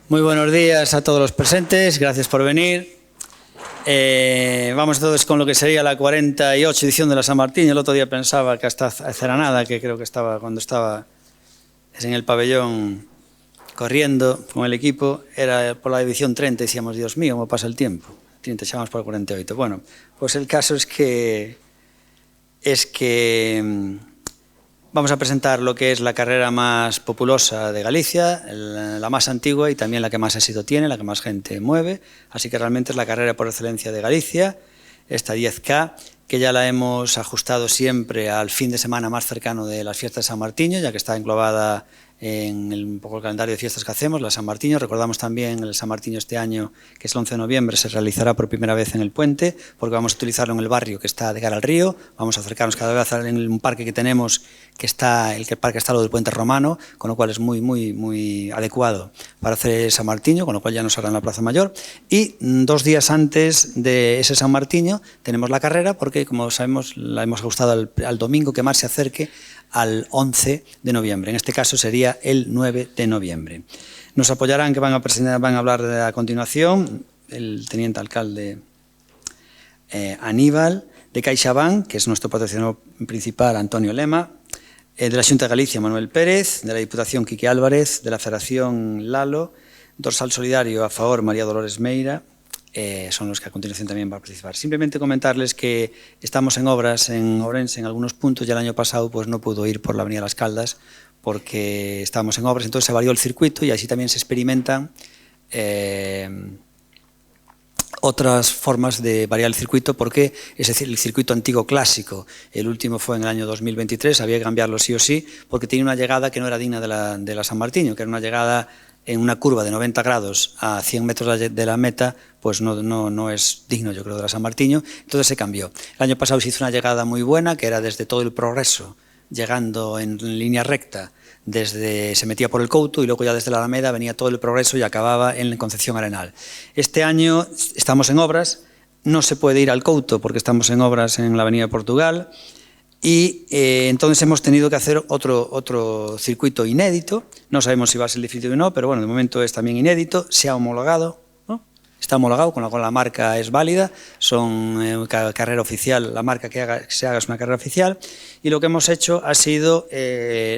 Muy buenos días a todos los presentes, gracias por venir. Vamos entonces con lo que sería la 48 edición de la San Martín. El otro día pensaba que hasta hace nada, que creo que estaba cuando estaba en el pabellón corriendo con el equipo, era por la edición 30, decíamos, Dios mío, cómo pasa el tiempo. 30, echamos por el 48. Bueno, pues el caso es que vamos a presentar lo que es la carrera más populosa de Galicia, la más antigua y también la que más éxito tiene, la que más gente mueve. Así que realmente es la carrera por excelencia de Galicia, esta 10K, que ya la hemos ajustado siempre al fin de semana más cercano de las fiestas de San Martiño, ya que está englobada en un poco el calendario de fiestas que hacemos, la San Martiño. Recordamos también el San Martiño este año, que es el 11 de noviembre, se realizará por primera vez en el puente, porque vamos a utilizarlo en el barrio que está de cara al río. Vamos a acercarnos cada vez en un parque que tenemos, que está, el parque está lo del puente romano, con lo cual es muy adecuado para hacer San Martiño, con lo cual ya nos hará en la Plaza Mayor. Y 2 días antes de ese San Martiño tenemos la carrera, porque como sabemos la hemos ajustado al domingo que más se acerque al 11 de noviembre. En este caso sería el 9 de noviembre. Nos apoyarán, que van a hablar a continuación, el teniente alcalde Aníbal, de CaixaBank, que es nuestro patrocinador principal, Antonio Lema, de la Xunta de Galicia, Manuel Pérez, de la Diputación, Quique Álvarez, de la Federación Lalo, Dorsal Solidario a favor, María Dolores Meira, son los que a continuación también van a participar. Simplemente comentarles que estamos en obras en Ourense en algunos puntos y el año pasado pues no pudo ir por la Avenida Las Caldas porque estábamos en obras, entonces se varió el circuito y así también se experimentan otras formas de variar el circuito, porque es decir, el circuito antiguo clásico, el último fue en el año 2023, había que cambiarlo sí o sí, porque tenía una llegada que no era digna de la San Martiño, que era una llegada en una curva de 90 grados a 100 metros de la meta, pues no es digno, yo creo, de la San Martiño, entonces se cambió. El año pasado se hizo una llegada muy buena, que era desde todo el Progreso, llegando en línea recta, se metía por el Couto y luego ya desde la Alameda venía todo el Progreso y acababa en Concepción Arenal. Este año estamos en obras, no se puede ir al Couto porque estamos en obras en la Avenida de Portugal, y entonces hemos tenido que hacer otro circuito inédito. No sabemos si va a ser definitivo o no, pero bueno, de momento es también inédito, se ha homologado, ¿no? Está homologado, con lo cual la marca es válida, son carrera oficial, la marca que se haga es una carrera oficial, y lo que hemos hecho ha sido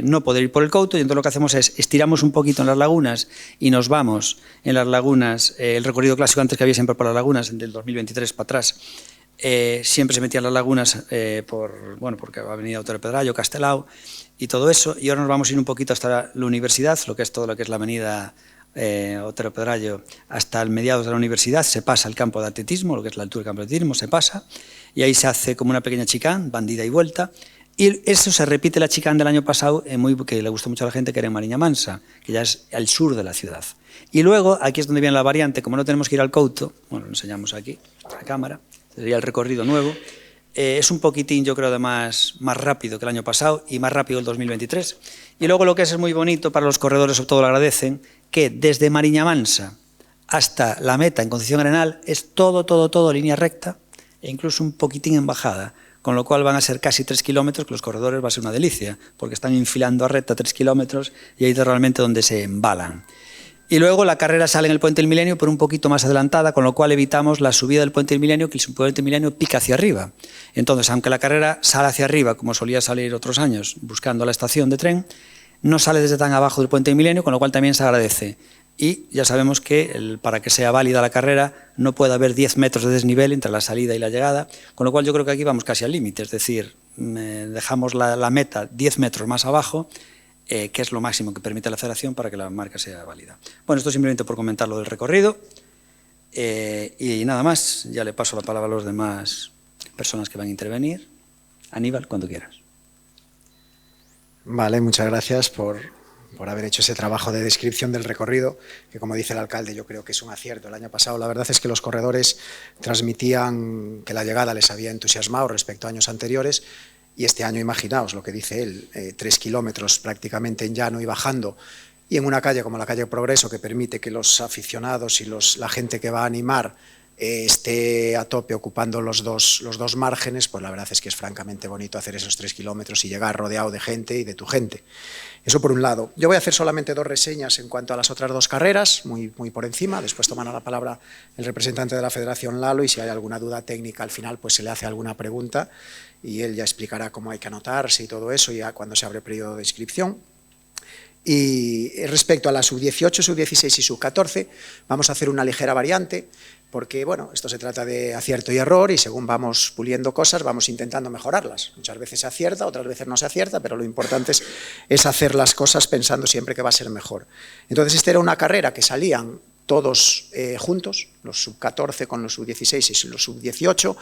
no poder ir por el Couto, y entonces lo que hacemos es estiramos un poquito en las lagunas y nos vamos en las lagunas, el recorrido clásico antes que había siempre por las lagunas, del 2023 para atrás, siempre se metían las lagunas porque ha venido Otero Pedrallo, Castelao y todo eso, y ahora nos vamos a ir un poquito hasta la universidad, todo lo que es la avenida Otero Pedrallo, hasta el mediados de la universidad, se pasa al campo de atletismo, lo que es la altura del campo de atletismo, se pasa, y ahí se hace como una pequeña chicane, bandida y vuelta, y eso se repite la chicane del año pasado, que le gustó mucho a la gente, que era en Mariña Mansa, que ya es al sur de la ciudad. Y luego, aquí es donde viene la variante, como no tenemos que ir al Couto, bueno, lo enseñamos aquí, a la cámara, sería el recorrido nuevo, es un poquitín, yo creo, de más rápido que el año pasado y más rápido el 2023. Y luego lo que es muy bonito, para los corredores sobre todo lo agradecen, que desde Mariña Mansa hasta la meta en Concepción Arenal es todo línea recta e incluso un poquitín en bajada, con lo cual van a ser casi 3 kilómetros, que los corredores va a ser una delicia, porque están infilando a recta 3 kilómetros y ahí es realmente donde se embalan. Y luego la carrera sale en el Puente del Milenio, pero un poquito más adelantada, con lo cual evitamos la subida del Puente del Milenio, que el Puente del Milenio pica hacia arriba. Entonces, aunque la carrera sale hacia arriba, como solía salir otros años, buscando la estación de tren, no sale desde tan abajo del Puente del Milenio, con lo cual también se agradece. Y ya sabemos que para que sea válida la carrera no puede haber 10 metros de desnivel entre la salida y la llegada, con lo cual yo creo que aquí vamos casi al límite, es decir, dejamos la meta 10 metros más abajo, que es lo máximo que permite la federación para que la marca sea válida. Bueno, esto simplemente por comentar lo del recorrido, y nada más, ya le paso la palabra a los demás personas que van a intervenir. Aníbal, cuando quieras. Vale, muchas gracias por haber hecho ese trabajo de descripción del recorrido, que como dice el alcalde yo creo que es un acierto. El año pasado la verdad es que los corredores transmitían que la llegada les había entusiasmado respecto a años anteriores, y este año, imaginaos lo que dice él, 3 kilómetros prácticamente en llano y bajando, y en una calle como la calle Progreso, que permite que los aficionados y la gente que va a animar esté a tope ocupando los dos márgenes, pues la verdad es que es francamente bonito hacer esos 3 kilómetros y llegar rodeado de gente y de tu gente. Eso por un lado. Yo voy a hacer solamente 2 reseñas en cuanto a las otras 2 carreras, muy por encima. Después tomará la palabra el representante de la Federación, Lalo, y si hay alguna duda técnica al final, pues se le hace alguna pregunta y él ya explicará cómo hay que anotarse y todo eso ya cuando se abre el periodo de inscripción. Y respecto a la sub-18, sub-16 y sub-14, vamos a hacer una ligera variante, porque bueno, esto se trata de acierto y error y según vamos puliendo cosas vamos intentando mejorarlas. Muchas veces se acierta, otras veces no se acierta, pero lo importante es hacer las cosas pensando siempre que va a ser mejor. Entonces, esta era una carrera que salían todos juntos, los sub-14 con los sub-16 y los sub-18,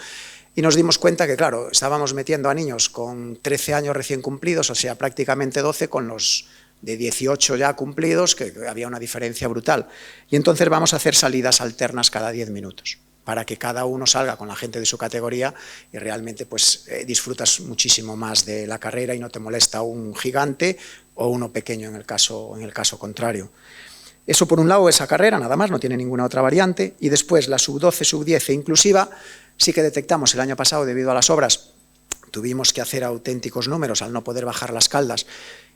y nos dimos cuenta que, claro, estábamos metiendo a niños con 13 años recién cumplidos, o sea, prácticamente 12, con los de 18 ya cumplidos, que había una diferencia brutal. Y entonces vamos a hacer salidas alternas cada 10 minutos, para que cada uno salga con la gente de su categoría y realmente pues disfrutas muchísimo más de la carrera y no te molesta un gigante o uno pequeño en el caso contrario. Eso por un lado, esa carrera, nada más, no tiene ninguna otra variante. Y después la sub-12, sub-10 e inclusiva, sí que detectamos el año pasado, debido a las obras, tuvimos que hacer auténticos números al no poder bajar las Caldas,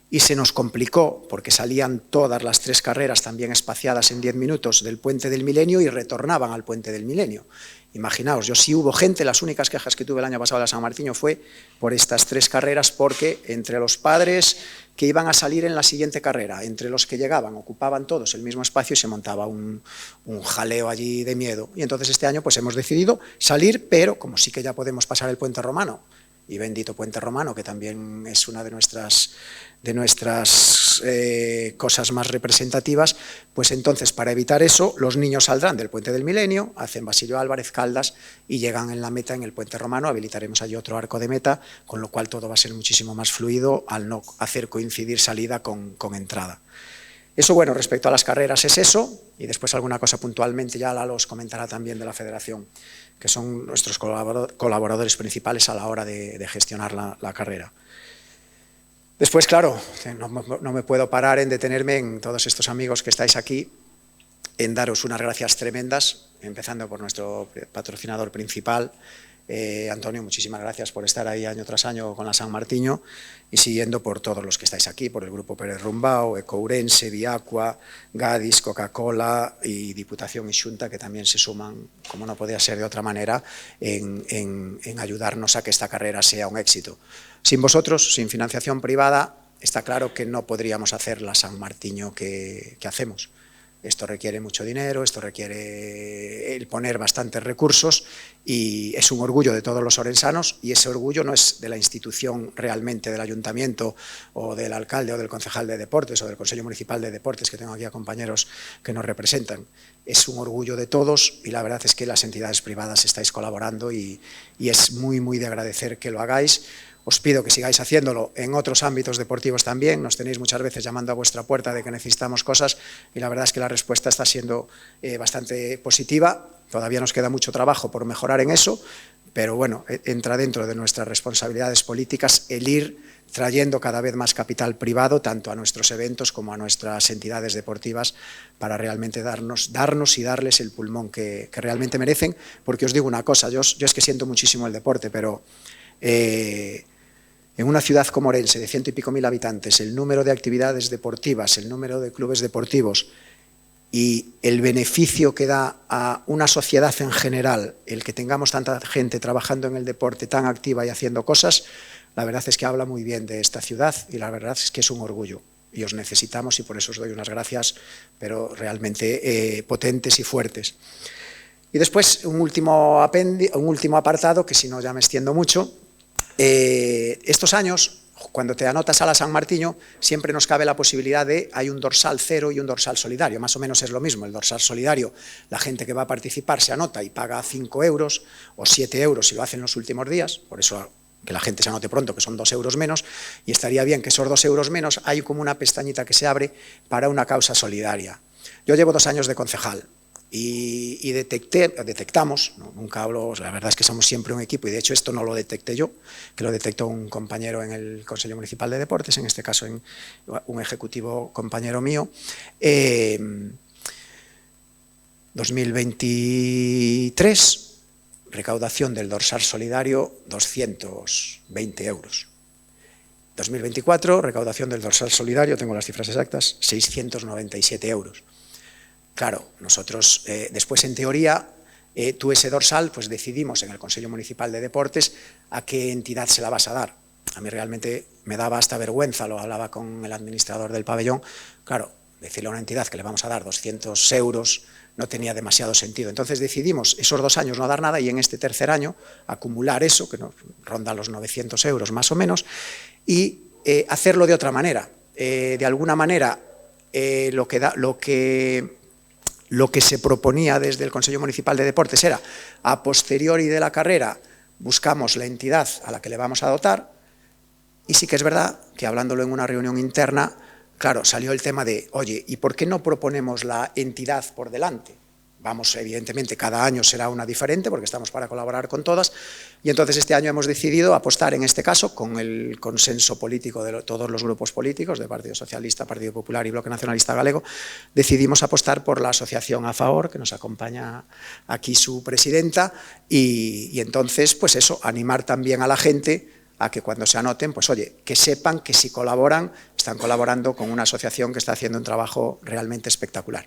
y se nos complicó porque salían todas las 3 carreras también espaciadas en 10 minutos del Puente del Milenio y retornaban al Puente del Milenio. Imaginaos, yo sí hubo gente, las únicas quejas que tuve el año pasado de la San Martiño fue por estas 3 carreras, porque entre los padres que iban a salir en la siguiente carrera, entre los que llegaban, ocupaban todos el mismo espacio y se montaba un jaleo allí de miedo. Y entonces este año pues hemos decidido salir, pero como sí que ya podemos pasar el Puente Romano, y bendito Puente Romano, que también es una de nuestras cosas más representativas, pues entonces para evitar eso los niños saldrán del Puente del Milenio, hacen Basilio Álvarez, Caldas y llegan en la meta en el Puente Romano. Habilitaremos allí otro arco de meta, con lo cual todo va a ser muchísimo más fluido al no hacer coincidir salida con entrada. Eso, bueno, respecto a las carreras es eso, y después alguna cosa puntualmente ya Lalo os comentará también de la Federación, que son nuestros colaboradores principales a la hora de gestionar la carrera. Después, claro, no me puedo parar en detenerme en todos estos amigos que estáis aquí, en daros unas gracias tremendas, empezando por nuestro patrocinador principal, Antonio, muchísimas gracias por estar ahí año tras año con la San Martiño, y siguiendo por todos los que estáis aquí, por el Grupo Pérez Rumbao, Ecourense, Viacua, Gadis, Coca-Cola y Diputación y Xunta, que también se suman, como no podía ser de otra manera, en ayudarnos a que esta carrera sea un éxito. Sin vosotros, sin financiación privada, está claro que no podríamos hacer la San Martiño que hacemos. Esto requiere mucho dinero, esto requiere el poner bastantes recursos y es un orgullo de todos los orensanos, y ese orgullo no es de la institución realmente, del ayuntamiento o del alcalde o del concejal de deportes o del Consejo Municipal de Deportes, que tengo aquí a compañeros que nos representan. Es un orgullo de todos y la verdad es que las entidades privadas estáis colaborando y es muy de agradecer que lo hagáis. Os pido que sigáis haciéndolo en otros ámbitos deportivos también. Nos tenéis muchas veces llamando a vuestra puerta de que necesitamos cosas y la verdad es que la respuesta está siendo bastante positiva. Todavía nos queda mucho trabajo por mejorar en eso, pero bueno, entra dentro de nuestras responsabilidades políticas el ir trayendo cada vez más capital privado, tanto a nuestros eventos como a nuestras entidades deportivas, para realmente darnos y darles el pulmón que realmente merecen. Porque os digo una cosa, yo es que siento muchísimo el deporte, pero en una ciudad como Orense, de 100 y pico mil habitantes, el número de actividades deportivas, el número de clubes deportivos y el beneficio que da a una sociedad en general, el que tengamos tanta gente trabajando en el deporte tan activa y haciendo cosas, la verdad es que habla muy bien de esta ciudad y la verdad es que es un orgullo. Y os necesitamos y por eso os doy unas gracias, pero realmente potentes y fuertes. Y después un último apartado, que si no ya me extiendo mucho. Estos años, cuando te anotas a la San Martiño, siempre nos cabe la posibilidad de, hay un dorsal cero y un dorsal solidario, más o menos es lo mismo. El dorsal solidario, la gente que va a participar se anota y paga 5 euros o 7 euros si lo hacen los últimos días, por eso que la gente se anote pronto, que son 2 euros menos, y estaría bien que esos 2 euros menos, hay como una pestañita que se abre para una causa solidaria. Yo llevo 2 años de concejal, y detectamos, ¿no? Nunca hablo, la verdad es que somos siempre un equipo, y de hecho esto no lo detecté yo, que lo detectó un compañero en el Consejo Municipal de Deportes, en este caso un ejecutivo compañero mío. 2023, recaudación del dorsal solidario, 220 euros. 2024, recaudación del dorsal solidario, tengo las cifras exactas, 697 euros. Claro, nosotros después en teoría, tú ese dorsal, pues decidimos en el Consejo Municipal de Deportes a qué entidad se la vas a dar. A mí realmente me daba hasta vergüenza, lo hablaba con el administrador del pabellón, claro, decirle a una entidad que le vamos a dar 200 euros no tenía demasiado sentido. Entonces decidimos esos 2 años no dar nada y en este tercer año acumular eso, que nos ronda los 900 euros más o menos, y hacerlo de otra manera. De alguna manera, lo que se proponía desde el Consejo Municipal de Deportes era, a posteriori de la carrera, buscamos la entidad a la que le vamos a dotar, y sí que es verdad que hablándolo en una reunión interna, claro, salió el tema de, oye, ¿y por qué no proponemos la entidad por delante? Vamos, evidentemente, cada año será una diferente porque estamos para colaborar con todas y entonces este año hemos decidido apostar en este caso con el consenso político de todos los grupos políticos, de Partido Socialista, Partido Popular y Bloque Nacionalista Galego, decidimos apostar por la asociación A Favor, que nos acompaña aquí su presidenta y entonces, pues eso, animar también a la gente a que cuando se anoten, pues oye, que sepan que si colaboran, están colaborando con una asociación que está haciendo un trabajo realmente espectacular.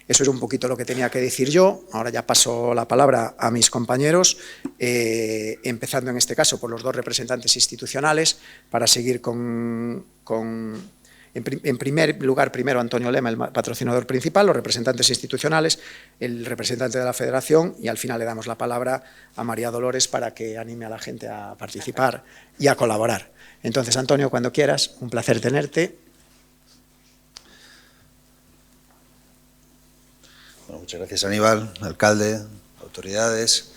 Eso es un poquito lo que tenía que decir yo. Ahora ya paso la palabra a mis compañeros, empezando en este caso por los 2 representantes institucionales, para seguir en primer lugar, primero Antonio Lema, el patrocinador principal, los representantes institucionales, el representante de la Federación y al final le damos la palabra a María Dolores para que anime a la gente a participar y a colaborar. Entonces, Antonio, cuando quieras, un placer tenerte. Bueno, muchas gracias, Aníbal, alcalde, autoridades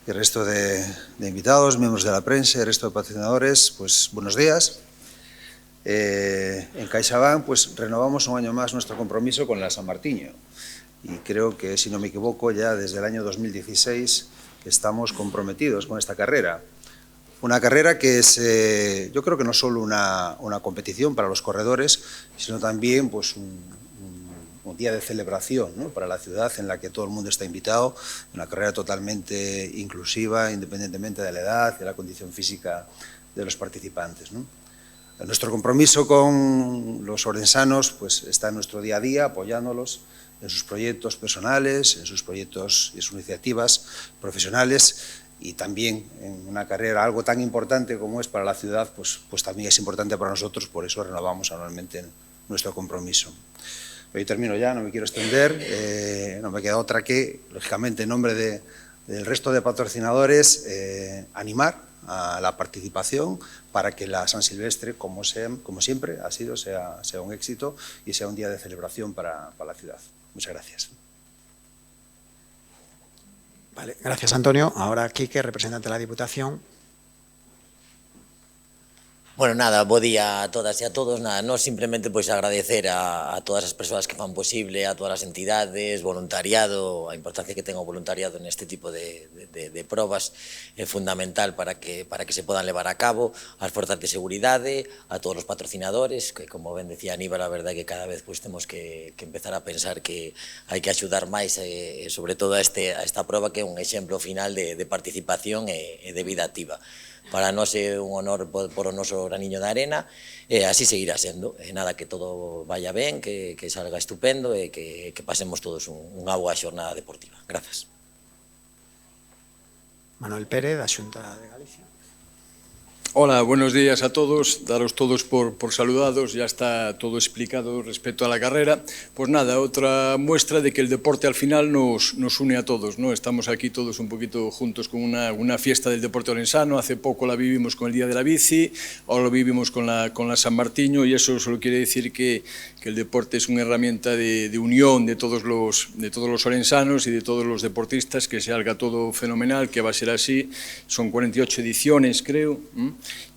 y el resto de invitados, miembros de la prensa y el resto de patrocinadores. Pues buenos días. En CaixaBank pues renovamos un año más nuestro compromiso con la San Martiño y creo que, si no me equivoco, ya desde el año 2016 estamos comprometidos con esta carrera. Una carrera que es, yo creo que no solo una competición para los corredores, sino también pues un día de celebración, ¿no?, para la ciudad, en la que todo el mundo está invitado, una carrera totalmente inclusiva, independientemente de la edad y de la condición física de los participantes, ¿no? Nuestro compromiso con los orensanos pues, está en nuestro día a día, apoyándolos en sus proyectos personales, en sus proyectos y sus iniciativas profesionales y también en una carrera, algo tan importante como es para la ciudad, pues también es importante para nosotros, por eso renovamos anualmente nuestro compromiso. Hoy termino ya, no me quiero extender, no me queda otra que, lógicamente, en nombre del resto de patrocinadores, animar a la participación para que la San Silvestre, como siempre ha sido, sea un éxito y sea un día de celebración para la ciudad. Muchas gracias. Vale, gracias, Antonio. Ahora Quique, representante de la Diputación. Bueno, nada, bo día a todas e a todos. Nada, no simplemente pois agradecer a todas as persoas que fan posible, a todas as entidades, voluntariado, a importancia que ten o voluntariado neste tipo de probas é fundamental para que se podan levar a cabo, as forzas de seguridade, a todos os patrocinadores, que como ben decía Aníbal, a verdade que cada vez pois temos que empezar a pensar que hai que axudar máis, sobre todo a esta proba que é un exemplo final de participación e de vida activa. Para nós é un honor por o noso graniño de arena e así seguirá sendo. Nada, que todo vaya ben, que salga estupendo e que pasemos todos unha boa xornada deportiva. Grazas. Manuel Pérez, da Xunta de Galicia. Hola, buenos días a todos, daros todos por saludados, ya está todo explicado respecto a la carrera. Pues nada, otra muestra de que el deporte al final nos une a todos, ¿no? Estamos aquí todos un poquito juntos con una fiesta del deporte orensano, hace poco la vivimos con el Día de la Bici, ahora lo vivimos con la San Martiño y eso solo quiere decir que el deporte es una herramienta de unión de todos los orensanos y de todos los deportistas, que se haga todo fenomenal, que va a ser así. Son 48 ediciones, creo,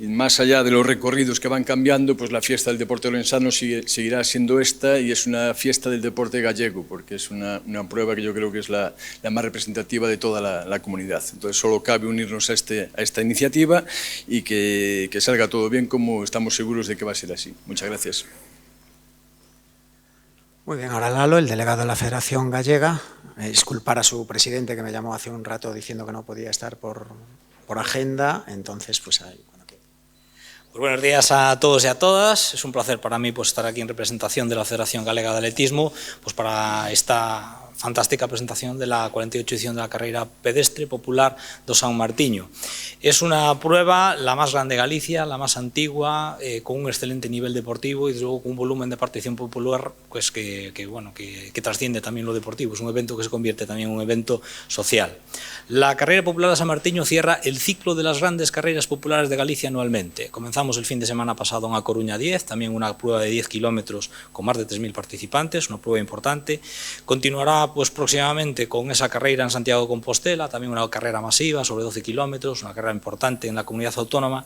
y más allá de los recorridos que van cambiando, pues la fiesta del deporte orensano seguirá siendo esta y es una fiesta del deporte gallego, porque es una prueba que yo creo que es la más representativa de toda la comunidad. Entonces solo cabe unirnos a esta iniciativa y que salga todo bien, como estamos seguros de que va a ser así. Muchas gracias. Muy bien, ahora Lalo, el delegado de la Federación Gallega. Disculpar a su presidente que me llamó hace un rato diciendo que no podía estar por agenda, entonces pues ahí. Pues buenos días a todos y a todas. Es un placer para mí pues, estar aquí en representación de la Federación Galega de Atletismo pues, para esta fantástica presentación de la 48 edición de la carrera pedestre popular do San Martiño. Es una prueba la más grande de Galicia, la más antigua, con un excelente nivel deportivo y desde luego con un volumen de participación popular pues, que trasciende también lo deportivo. Es un evento que se convierte también en un evento social. La carrera popular de San Martiño cierra el ciclo de las grandes carreras populares de Galicia anualmente. Comenzamos el fin de semana pasado en A Coruña 10, también una prueba de 10 kilómetros con más de 3.000 participantes, una prueba importante. Continuará pues próximamente con esa carrera en Santiago de Compostela, también una carrera masiva sobre 12 kilómetros, una carrera importante en la comunidad autónoma.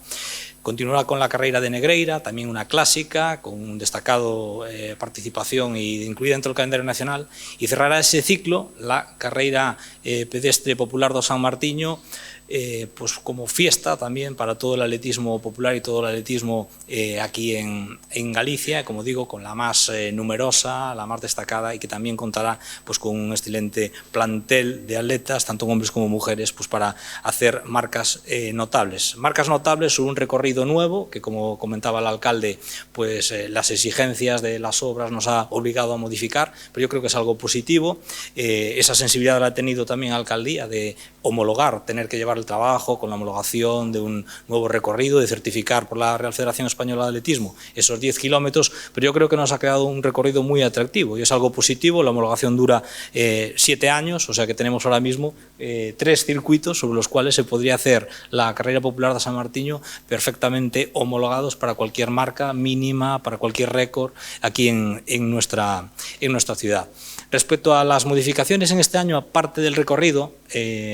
Continuará con la carrera de Negreira, también una clásica, con un destacado participación y incluida dentro del calendario nacional, y cerrará ese ciclo la carrera pedestre popular do San Martiño, pues como fiesta también para todo el atletismo popular y todo el atletismo aquí en Galicia, como digo, con la más numerosa, la más destacada y que también contará pues con un excelente plantel de atletas, tanto hombres como mujeres, pues para hacer marcas notables. Marcas notables sobre un recorrido nuevo que, como comentaba el alcalde, pues las exigencias de las obras nos ha obligado a modificar, pero yo creo que es algo positivo. Esa sensibilidad la ha tenido también la alcaldía de homologar, tener que llevar el trabajo con la homologación de un nuevo recorrido, de certificar por la Real Federación Española de Atletismo esos 10 kilómetros, pero yo creo que nos ha creado un recorrido muy atractivo y es algo positivo. La homologación dura 7 años, o sea que tenemos ahora mismo 3 circuitos sobre los cuales se podría hacer la carrera popular de San Martiño perfectamente homologados para cualquier marca mínima, para cualquier récord aquí en nuestra ciudad. Respecto a las modificaciones en este año, aparte del recorrido,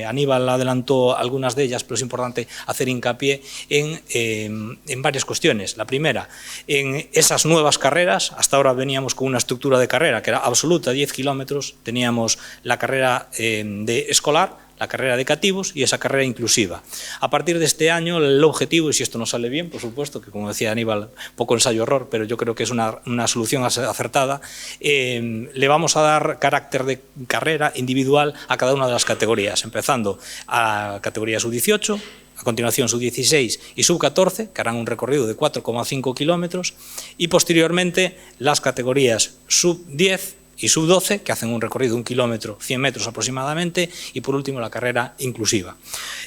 Aníbal adelantó algunas de ellas, pero es importante hacer hincapié en varias cuestiones. La primera, en esas nuevas carreras. Hasta ahora veníamos con una estructura de carrera que era absoluta, 10 kilómetros, teníamos la carrera de escolar, la carrera de cativos y esa carrera inclusiva. A partir de este año el objetivo, y si esto nos sale bien, por supuesto, que como decía Aníbal, poco ensayo-error, pero yo creo que es una solución acertada, le vamos a dar carácter de carrera individual a cada una de las categorías, empezando a categoría sub-18, a continuación sub-16 y sub-14, que harán un recorrido de 4,5 kilómetros, y posteriormente las categorías sub-10 y sub-12, que hacen un recorrido de 1 kilómetro, 100 metros aproximadamente, y por último la carrera inclusiva.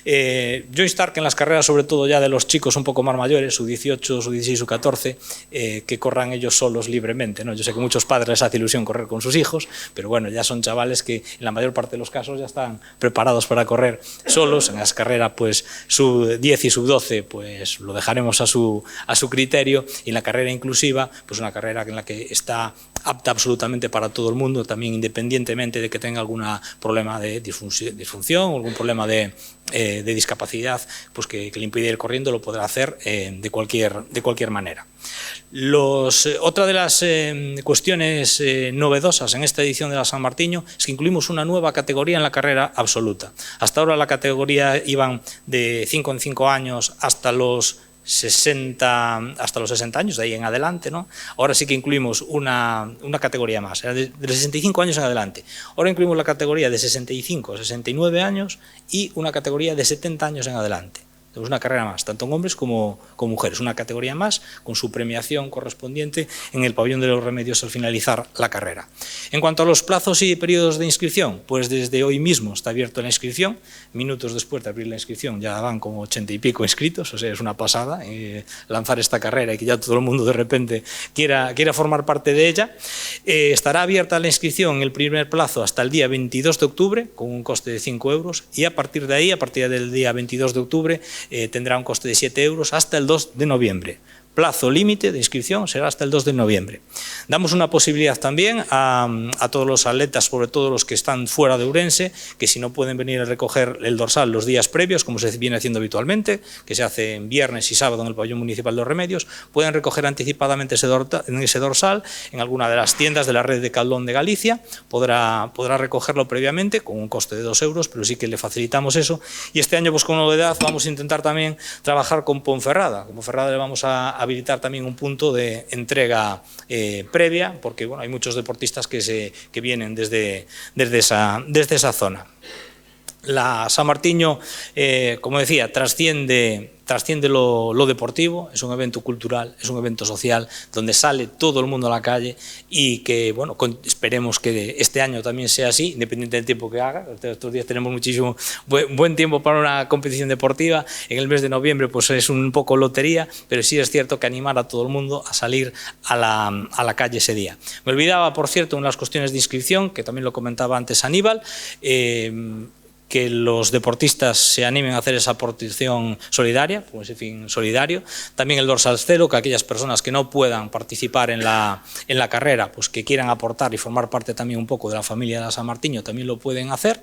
Yo instar que en las carreras, sobre todo ya de los chicos un poco más mayores, sub-18, sub-16, sub-14, que corran ellos solos libremente, ¿no? Yo sé que a muchos padres les hace ilusión correr con sus hijos, pero bueno, ya son chavales que en la mayor parte de los casos ya están preparados para correr solos. En las carreras pues sub-10 y sub-12 pues lo dejaremos a su criterio, y en la carrera inclusiva pues una carrera en la que está apta absolutamente para todo el mundo, también independientemente de que tenga algún problema de disfunción o algún problema de discapacidad, pues que le impide ir corriendo, lo podrá hacer de cualquier manera. Otra de las cuestiones novedosas en esta edición de la San Martiño es que incluimos una nueva categoría en la carrera absoluta. Hasta ahora la categoría iban de 5 en 5 años hasta los 60 años, de ahí en adelante, ¿no? Ahora sí que incluimos una categoría más, era de 65 años en adelante. Ahora incluimos la categoría de 65 a 69 años y una categoría de 70 años en adelante. Tenemos una carrera más, tanto en hombres como mujeres, una categoría más con su premiación correspondiente en el pabellón de los Remedios al finalizar la carrera. En cuanto a los plazos y periodos de inscripción, pues desde hoy mismo está abierta la inscripción. Minutos después de abrir la inscripción ya van como 80 y pico inscritos, o sea, es una pasada lanzar esta carrera y que ya todo el mundo de repente quiera formar parte de ella. Estará abierta la inscripción en el primer plazo hasta el día 22 de octubre con un coste de 5 euros y a partir de ahí, a partir del día 22 de octubre, tendrá un coste de 7 euros hasta el 2 de noviembre. Plazo límite de inscripción será hasta el 2 de noviembre. Damos una posibilidad también a todos los atletas, sobre todo los que están fuera de Ourense, que si no pueden venir a recoger el dorsal los días previos, como se viene haciendo habitualmente, que se hace en viernes y sábado en el pabellón municipal de los Remedios, pueden recoger anticipadamente ese dorsal en alguna de las tiendas de la red de Caldón de Galicia. Podrá recogerlo previamente con un coste de 2 euros, pero sí que le facilitamos eso. Y este año, pues con novedad, vamos a intentar también trabajar con Ponferrada. Con Ponferrada le vamos a habilitar también un punto de entrega previa, porque bueno, hay muchos deportistas que vienen desde esa zona. La San Martiño, como decía, trasciende lo deportivo, es un evento cultural, es un evento social, donde sale todo el mundo a la calle y que, bueno, esperemos que este año también sea así, independiente del tiempo que haga. Estos días tenemos muchísimo buen tiempo para una competición deportiva. En el mes de noviembre pues es un poco lotería, pero sí es cierto que animar a todo el mundo a salir a la calle ese día. Me olvidaba, por cierto, unas cuestiones de inscripción, que también lo comentaba antes Aníbal, que los deportistas se animen a hacer esa aportación solidaria, con ese fin solidario. También el dorsal cero, que aquellas personas que no puedan participar en la carrera, pues que quieran aportar y formar parte también un poco de la familia de la San Martiño, también lo pueden hacer.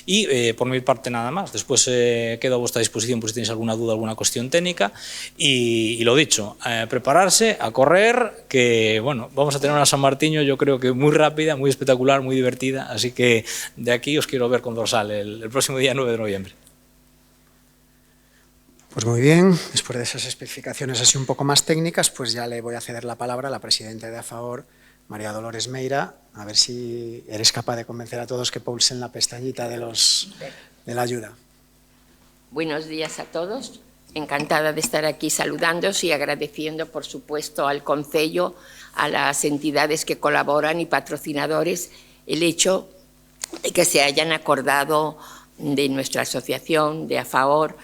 Y por mi parte nada más. Después quedo a vuestra disposición por si tenéis alguna duda, alguna cuestión técnica. Y lo dicho, prepararse a correr, que bueno, vamos a tener una San Martiño yo creo que muy rápida, muy espectacular, muy divertida. Así que de aquí os quiero ver con dorsal el próximo día 9 de noviembre. Pues muy bien, después de esas explicaciones así un poco más técnicas, pues ya le voy a ceder la palabra a la presidenta de AFAOR, María Dolores Meira, a ver si eres capaz de convencer a todos que pulsen la pestañita de la ayuda. Buenos días a todos, encantada de estar aquí saludándoos y agradeciendo, por supuesto, al Concello, a las entidades que colaboran y patrocinadores, el hecho de que se hayan acordado de nuestra asociación, de AFAOR,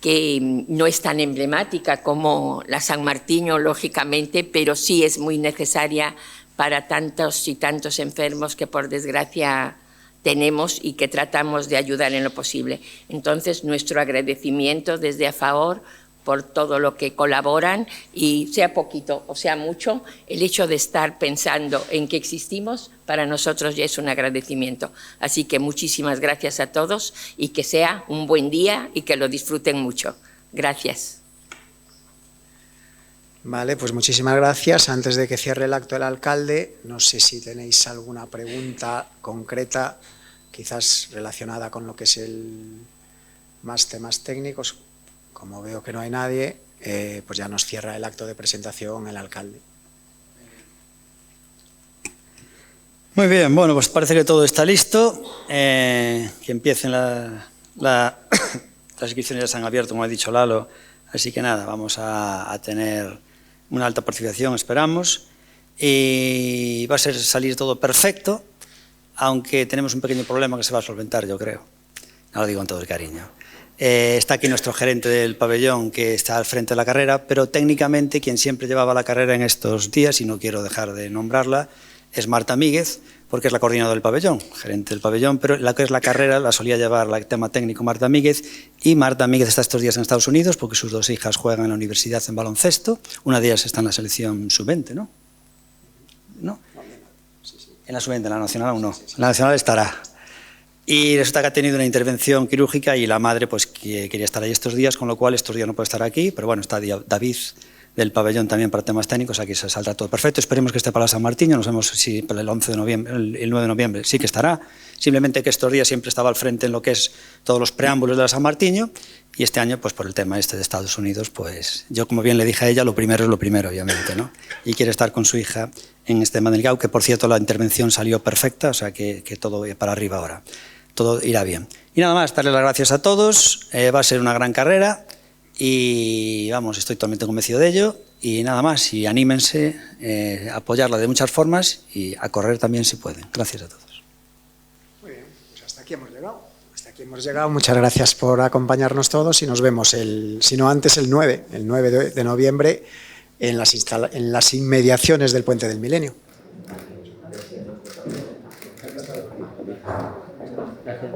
que no es tan emblemática como la San Martiño, lógicamente, pero sí es muy necesaria para tantos y tantos enfermos que, por desgracia, tenemos y que tratamos de ayudar en lo posible. Entonces, nuestro agradecimiento desde AFAOR por todo lo que colaboran y sea poquito o sea mucho, el hecho de estar pensando en que existimos para nosotros ya es un agradecimiento. Así que muchísimas gracias a todos y que sea un buen día y que lo disfruten mucho. Gracias. Vale, pues muchísimas gracias. Antes de que cierre el acto el alcalde, no sé si tenéis alguna pregunta concreta, quizás relacionada con lo que es más temas técnicos. Como veo que no hay nadie, pues ya nos cierra el acto de presentación el alcalde. Muy bien, bueno, pues parece que todo está listo. Que empiecen las inscripciones ya se han abierto, como ha dicho Lalo, así que nada, vamos a tener una alta participación, esperamos, y va a salir todo perfecto, aunque tenemos un pequeño problema que se va a solventar, yo creo. No lo digo con todo el cariño. Está aquí nuestro gerente del pabellón que está al frente de la carrera, pero técnicamente quien siempre llevaba la carrera en estos días, y no quiero dejar de nombrarla, es Marta Míguez, porque es la coordinadora del pabellón, gerente del pabellón, pero la que es la carrera la solía llevar el tema técnico Marta Míguez, y Marta Míguez está estos días en Estados Unidos porque sus dos hijas juegan en la universidad en baloncesto, una de ellas está en la selección sub-20, ¿no? ¿No? En la sub-20, en la nacional aún no, en la nacional estará. Y resulta que ha tenido una intervención quirúrgica y la madre pues que quería estar ahí estos días, con lo cual estos días no puede estar aquí, pero bueno, está David del pabellón también para temas técnicos, aquí se saldrá todo perfecto. Esperemos que esté para la San Martiño, no sabemos si para el 11 de noviembre, el 9 de noviembre sí que estará, simplemente que estos días siempre estaba al frente en lo que es todos los preámbulos de la San Martiño, y este año, pues por el tema este de Estados Unidos, pues yo como bien le dije a ella, lo primero es lo primero, obviamente, ¿no? Y quiere estar con su hija en este Mandelgau, que por cierto la intervención salió perfecta, o sea que todo para arriba ahora. Todo irá bien. Y nada más, darle las gracias a todos, va a ser una gran carrera y vamos, estoy totalmente convencido de ello y nada más, y anímense a apoyarla de muchas formas y a correr también si pueden. Gracias a todos. Muy bien, pues hasta aquí hemos llegado. Hasta aquí hemos llegado. Muchas gracias por acompañarnos todos y nos vemos, si no antes, el 9 de noviembre en las inmediaciones del Puente del Milenio. Gracias.